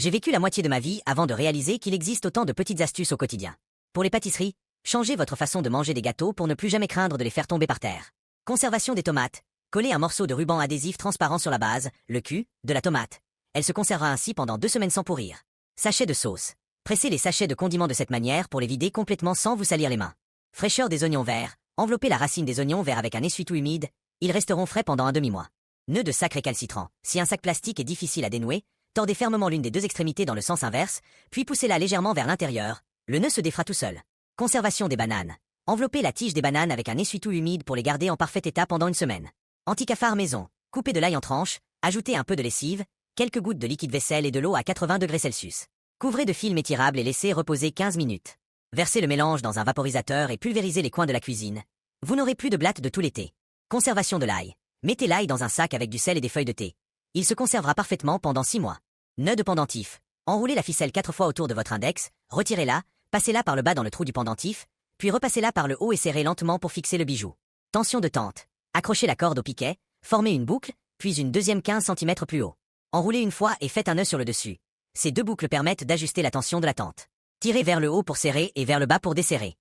J'ai vécu la moitié de ma vie avant de réaliser qu'il existe autant de petites astuces au quotidien. Pour les pâtisseries, changez votre façon de manger des gâteaux pour ne plus jamais craindre de les faire tomber par terre. Conservation des tomates. Collez un morceau de ruban adhésif transparent sur la base, le cul, de la tomate. Elle se conservera ainsi pendant 2 semaines sans pourrir. Sachets de sauce. Pressez les sachets de condiments de cette manière pour les vider complètement sans vous salir les mains. Fraîcheur des oignons verts. Enveloppez la racine des oignons verts avec un essuie-tout humide. Ils resteront frais pendant un demi-mois. Nœud de sac récalcitrant. Si un sac plastique est difficile à dénouer, tordez fermement l'une des deux extrémités dans le sens inverse, puis poussez-la légèrement vers l'intérieur. Le nœud se défera tout seul. Conservation des bananes. Enveloppez la tige des bananes avec un essuie-tout humide pour les garder en parfait état pendant une semaine. Anti-cafard maison. Coupez de l'ail en tranches, ajoutez un peu de lessive, quelques gouttes de liquide vaisselle et de l'eau à 80 degrés Celsius. Couvrez de film étirable et laissez reposer 15 minutes. Versez le mélange dans un vaporisateur et pulvérisez les coins de la cuisine. Vous n'aurez plus de blattes de tout l'été. Conservation de l'ail. Mettez l'ail dans un sac avec du sel et des feuilles de thé. Il se conservera parfaitement pendant 6 mois. Nœud de pendentif. Enroulez la ficelle 4 fois autour de votre index, retirez-la, passez-la par le bas dans le trou du pendentif, puis repassez-la par le haut et serrez lentement pour fixer le bijou. Tension de tente. Accrochez la corde au piquet, formez une boucle, puis une deuxième 15 cm plus haut. Enroulez une fois et faites un nœud sur le dessus. Ces 2 boucles permettent d'ajuster la tension de la tente. Tirez vers le haut pour serrer et vers le bas pour desserrer.